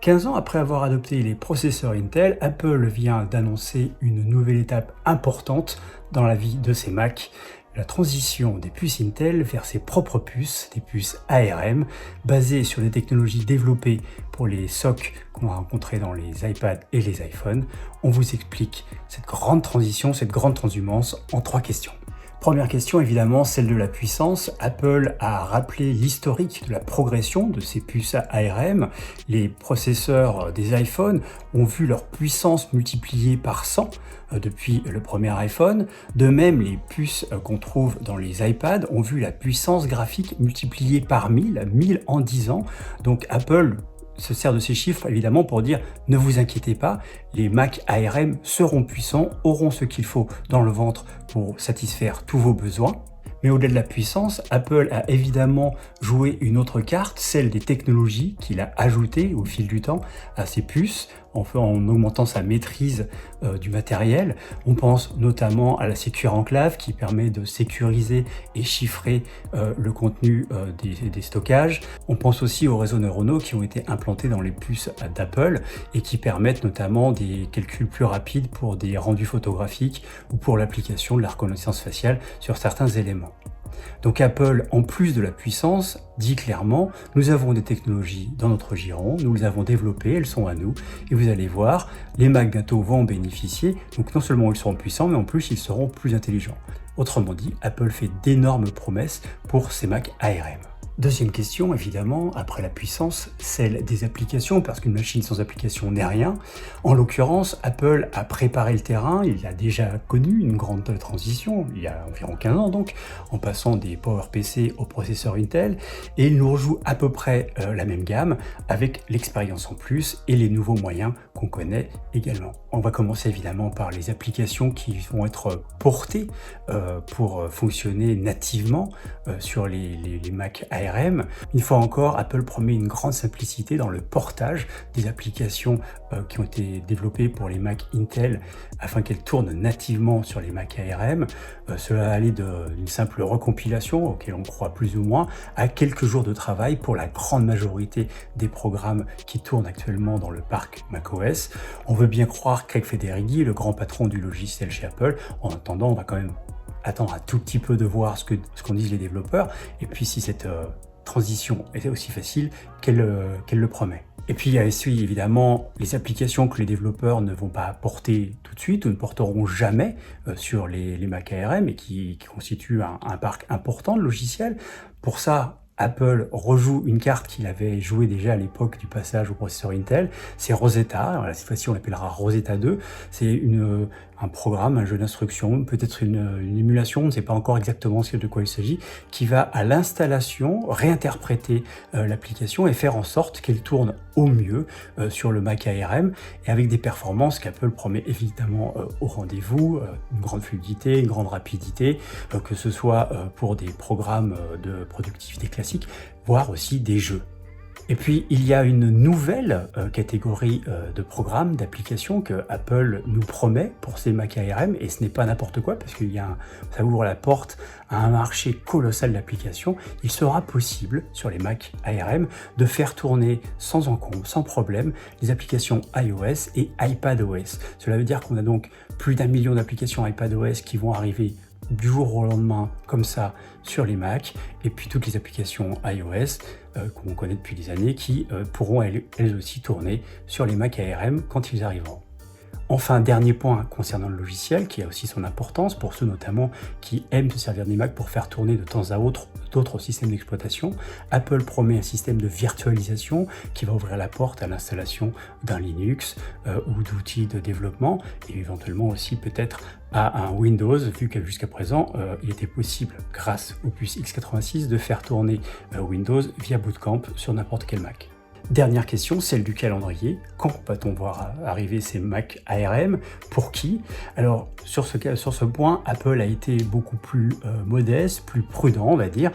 15 ans après avoir adopté les processeurs Intel, Apple vient d'annoncer une nouvelle étape importante dans la vie de ses Mac, la transition des puces Intel vers ses propres puces, des puces ARM, basées sur des technologies développées pour les SoC qu'on va rencontrer dans les iPads et les iPhones. On vous explique cette grande transition, cette grande transhumance en 3 questions. Première question, évidemment, celle de la puissance. Apple a rappelé l'historique de la progression de ces puces ARM. Les processeurs des iPhones ont vu leur puissance multipliée par 100 depuis le premier iPhone. De même, les puces qu'on trouve dans les iPads ont vu la puissance graphique multipliée par 1000 en 10 ans. Donc Apple se sert de ces chiffres évidemment pour dire ne vous inquiétez pas, les Mac ARM seront puissants, auront ce qu'il faut dans le ventre pour satisfaire tous vos besoins. Mais au-delà de la puissance, Apple a évidemment joué une autre carte, celle des technologies qu'il a ajoutées au fil du temps à ses puces, en augmentant sa maîtrise du matériel. On pense notamment à la Secure Enclave qui permet de sécuriser et chiffrer le contenu des stockages. On pense aussi aux réseaux neuronaux qui ont été implantés dans les puces d'Apple et qui permettent notamment des calculs plus rapides pour des rendus photographiques ou pour l'application de la reconnaissance faciale sur certains éléments. Donc Apple, en plus de la puissance, dit clairement, nous avons des technologies dans notre giron, nous les avons développées, elles sont à nous, et vous allez voir, les Mac bientôt vont en bénéficier, donc non seulement ils seront puissants, mais en plus ils seront plus intelligents. Autrement dit, Apple fait d'énormes promesses pour ces Mac ARM. Deuxième question, évidemment, après la puissance, celle des applications, parce qu'une machine sans application n'est rien. En l'occurrence, Apple a préparé le terrain, il a déjà connu une grande transition, il y a environ 15 ans donc, en passant des PowerPC aux processeurs Intel, et il nous rejoue à peu près la même gamme, avec l'expérience en plus et les nouveaux moyens qu'on connaît également. On va commencer évidemment par les applications qui vont être portées pour fonctionner nativement sur les Mac ARM. Une fois encore, Apple promet une grande simplicité dans le portage des applications qui ont été développées pour les Mac Intel afin qu'elles tournent nativement sur les Mac ARM. Cela va aller d'une simple recompilation, auquel on croit plus ou moins, à quelques jours de travail pour la grande majorité des programmes qui tournent actuellement dans le parc macOS. On veut bien croire Craig Federighi, le grand patron du logiciel chez Apple. En attendant, on va quand même attendre un tout petit peu de voir ce qu'en disent les développeurs, et puis si cette transition est aussi facile qu'elle le promet. Et puis il y a aussi évidemment les applications que les développeurs ne vont pas porter tout de suite ou ne porteront jamais sur les Mac ARM et qui constituent un parc important de logiciels. Pour ça, Apple rejoue une carte qu'il avait jouée déjà à l'époque du passage au processeur Intel, c'est Rosetta. Alors cette fois-ci on l'appellera Rosetta 2, c'est un programme, un jeu d'instruction, peut-être une émulation, on ne sait pas encore exactement de quoi il s'agit, qui va à l'installation réinterpréter l'application et faire en sorte qu'elle tourne au mieux sur le Mac ARM et avec des performances qu'Apple promet évidemment au rendez-vous, une grande fluidité, une grande rapidité, que ce soit pour des programmes de productivité classique, voire aussi des jeux. Et puis, il y a une nouvelle catégorie de programmes, d'applications que Apple nous promet pour ces Mac ARM, et ce n'est pas n'importe quoi, parce que ça ouvre la porte à un marché colossal d'applications. Il sera possible, sur les Mac ARM, de faire tourner sans encombre, sans problème, les applications iOS et iPadOS. Cela veut dire qu'on a donc plus d'1 million d'applications iPadOS qui vont arriver du jour au lendemain, comme ça, sur les Mac, et puis toutes les applications iOS qu'on connaît depuis des années qui pourront elles aussi tourner sur les Mac ARM quand ils arriveront. Enfin, dernier point concernant le logiciel, qui a aussi son importance pour ceux notamment qui aiment se servir des Mac pour faire tourner de temps à autre d'autres systèmes d'exploitation. Apple promet un système de virtualisation qui va ouvrir la porte à l'installation d'un Linux ou d'outils de développement et éventuellement aussi peut-être à un Windows, vu que jusqu'à présent, il était possible, grâce aux puces x86, de faire tourner Windows via Boot Camp sur n'importe quel Mac. Dernière question, celle du calendrier. Quand va-t-on voir arriver ces Mac ARM? Pour qui? Alors, sur ce point, Apple a été beaucoup plus modeste, plus prudent, on va dire.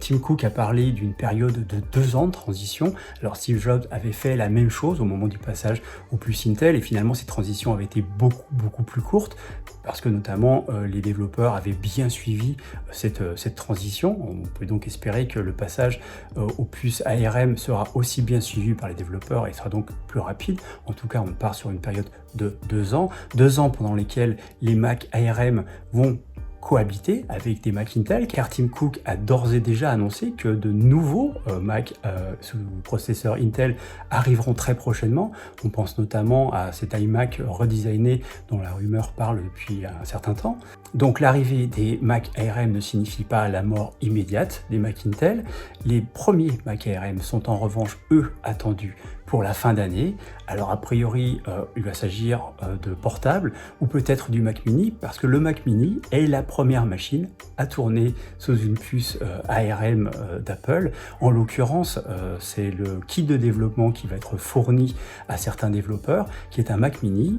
Tim Cook a parlé d'une période de 2 ans de transition. Alors, Steve Jobs avait fait la même chose au moment du passage aux puces Intel, et finalement, ces transitions avaient été beaucoup plus courtes. parce que notamment les développeurs avaient bien suivi cette transition. On peut donc espérer que le passage aux puces ARM sera aussi bien suivi par les développeurs et sera donc plus rapide. En tout cas, on part sur une période de 2 ans. 2 ans pendant lesquels les Mac ARM vont cohabiter avec des Mac Intel, car Tim Cook a d'ores et déjà annoncé que de nouveaux Mac sous processeur Intel arriveront très prochainement. On pense notamment à cet iMac redesigné dont la rumeur parle depuis un certain temps. Donc l'arrivée des Mac ARM ne signifie pas la mort immédiate des Mac Intel. Les premiers Mac ARM sont en revanche, eux, attendus pour la fin d'année. Alors a priori, il va s'agir de portables ou peut-être du Mac Mini, parce que le Mac Mini est la première machine à tourner sous une puce ARM d'Apple. En l'occurrence, c'est le kit de développement qui va être fourni à certains développeurs, qui est un Mac Mini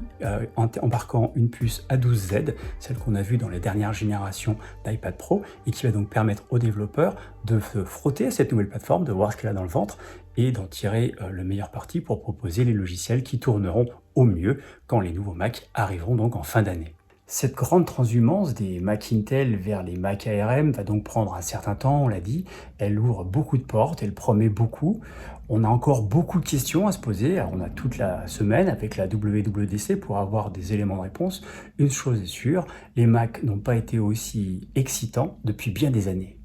embarquant une puce A12Z, celle qu'on a vue dans les dernières générations d'iPad Pro, et qui va donc permettre aux développeurs de se frotter à cette nouvelle plateforme, de voir ce qu'elle a dans le ventre, et d'en tirer le meilleur parti pour proposer les logiciels qui tourneront au mieux quand les nouveaux Mac arriveront donc en fin d'année. Cette grande transhumance des Mac Intel vers les Mac ARM va donc prendre un certain temps, on l'a dit. Elle ouvre beaucoup de portes, elle promet beaucoup. On a encore beaucoup de questions à se poser. Alors, on a toute la semaine avec la WWDC pour avoir des éléments de réponse. Une chose est sûre, les Mac n'ont pas été aussi excitants depuis bien des années.